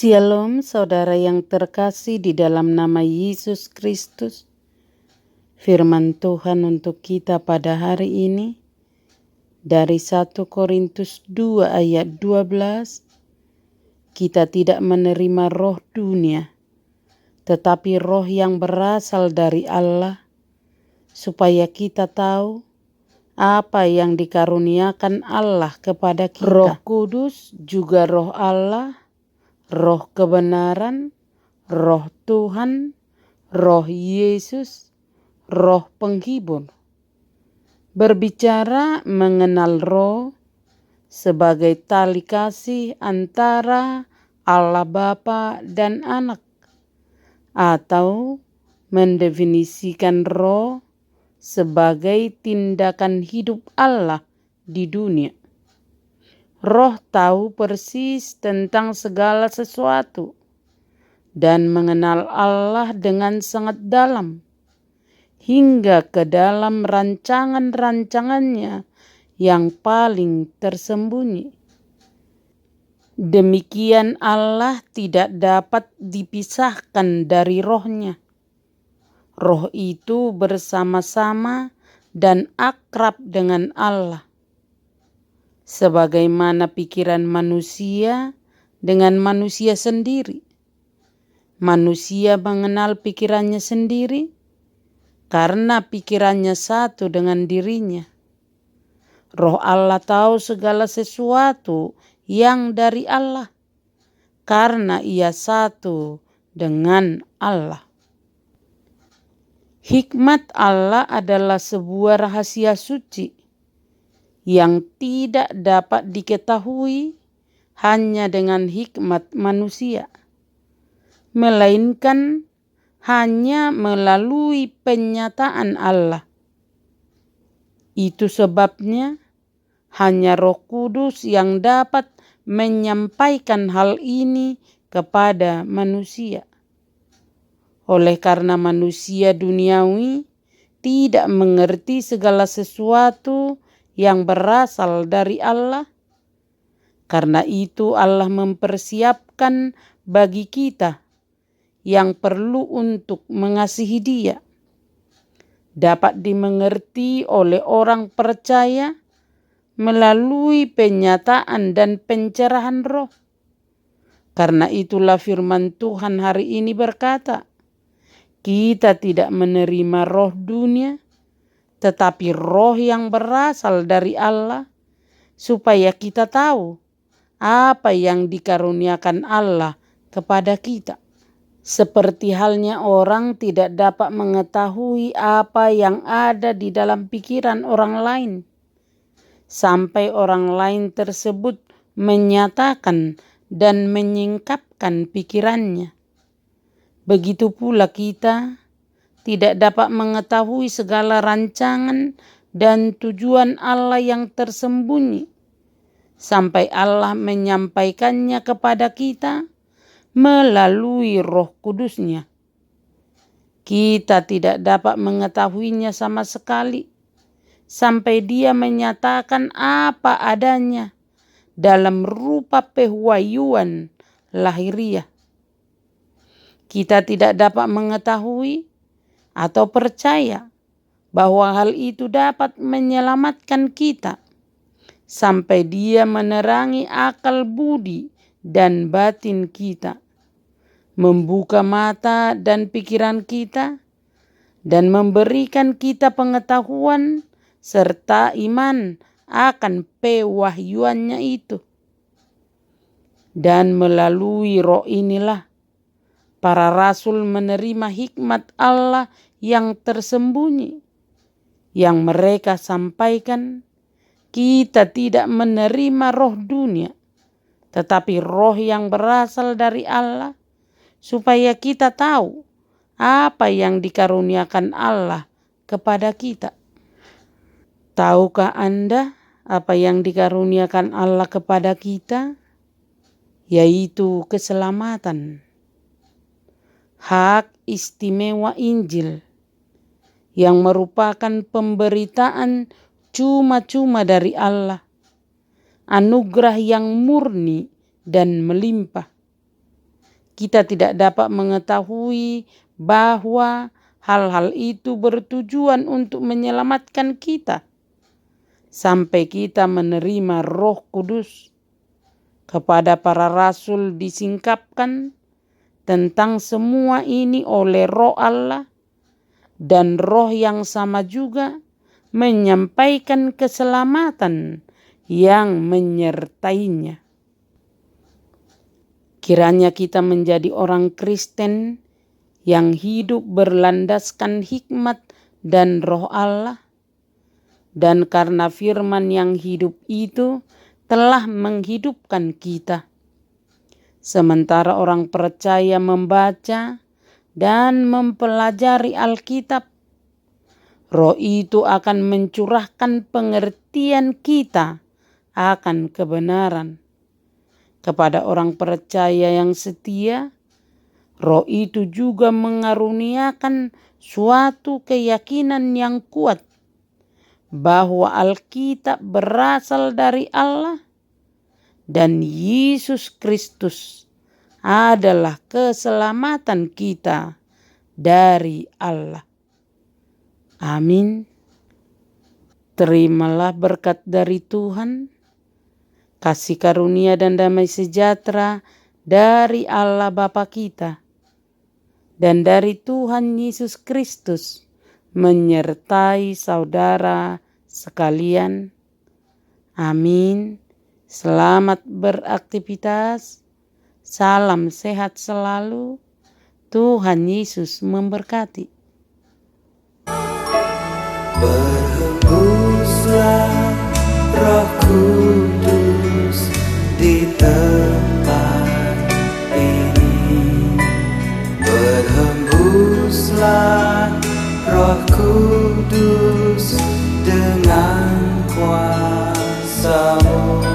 Shalom saudara yang terkasih di dalam nama Yesus Kristus. Firman Tuhan untuk kita pada hari ini dari 1 Korintus 2 ayat 12. Kita tidak menerima roh dunia, tetapi roh yang berasal dari Allah, supaya kita tahu apa yang dikaruniakan Allah kepada kita. Roh Kudus juga roh Allah, roh kebenaran, roh Tuhan, roh Yesus, roh penghibur. Berbicara mengenal roh sebagai tali kasih antara Allah Bapa dan Anak, atau mendefinisikan roh sebagai tindakan hidup Allah di dunia. Roh tahu persis tentang segala sesuatu dan mengenal Allah dengan sangat dalam, hingga ke dalam rancangan-rancangannya yang paling tersembunyi. Demikian Allah tidak dapat dipisahkan dari rohnya. Roh itu bersama-sama dan akrab dengan Allah. Sebagaimana pikiran manusia dengan manusia sendiri. Manusia mengenal pikirannya sendiri karena pikirannya satu dengan dirinya. Roh Allah tahu segala sesuatu yang dari Allah karena ia satu dengan Allah. Hikmat Allah adalah sebuah rahasia suci yang tidak dapat diketahui hanya dengan hikmat manusia, melainkan hanya melalui penyataan Allah. Itu sebabnya hanya Roh Kudus yang dapat menyampaikan hal ini kepada manusia. Oleh karena manusia duniawi tidak mengerti segala sesuatu yang berasal dari Allah. Karena itu Allah mempersiapkan bagi kita yang perlu untuk mengasihi Dia. Dapat dimengerti oleh orang percaya melalui penyataan dan pencerahan roh. Karena itulah firman Tuhan hari ini berkata, kita tidak menerima roh dunia, tetapi roh yang berasal dari Allah, supaya kita tahu apa yang dikaruniakan Allah kepada kita. Seperti halnya orang tidak dapat mengetahui apa yang ada di dalam pikiran orang lain, sampai orang lain tersebut menyatakan dan menyingkapkan pikirannya. Begitu pula kita tidak dapat mengetahui segala rancangan dan tujuan Allah yang tersembunyi, sampai Allah menyampaikannya kepada kita melalui Roh Kudusnya. Kita tidak dapat mengetahuinya sama sekali, sampai Dia menyatakan apa adanya dalam rupa pewahyuan lahiriah. Kita tidak dapat mengetahui atau percaya bahwa hal itu dapat menyelamatkan kita sampai Dia menerangi akal budi dan batin kita, membuka mata dan pikiran kita, dan memberikan kita pengetahuan serta iman akan pewahyuannya itu. Dan melalui roh inilah para rasul menerima hikmat Allah yang tersembunyi, yang mereka sampaikan. Kita tidak menerima roh dunia, tetapi roh yang berasal dari Allah, supaya kita tahu apa yang dikaruniakan Allah kepada kita. Tahukah Anda apa yang dikaruniakan Allah kepada kita? Yaitu keselamatan. Hak istimewa Injil yang merupakan pemberitaan cuma-cuma dari Allah, anugerah yang murni dan melimpah. kita tidak dapat mengetahui bahwa hal-hal itu bertujuan untuk menyelamatkan kita sampai kita menerima Roh Kudus. Kepada para rasul disingkapkan tentang semua ini oleh Roh Allah, dan Roh yang sama juga menyampaikan keselamatan yang menyertainya. Kiranya kita menjadi orang Kristen yang hidup berlandaskan hikmat dan Roh Allah, dan karena firman yang hidup itu telah menghidupkan kita. Sementara orang percaya membaca dan mempelajari Alkitab, Roh itu akan mencurahkan pengertian kita akan kebenaran. Kepada orang percaya yang setia, Roh itu juga mengaruniakan suatu keyakinan yang kuat bahwa Alkitab berasal dari Allah dan Yesus Kristus adalah keselamatan kita dari Allah. Amin. Terimalah berkat dari Tuhan, kasih karunia dan damai sejahtera dari Allah Bapa kita dan dari Tuhan Yesus Kristus menyertai saudara sekalian. Amin. Selamat beraktivitas. Salam sehat selalu. Tuhan Yesus memberkati. Berhembuslah Roh Kudus di tempat ini. Berhembuslah Roh Kudus dengan kuasa-Mu.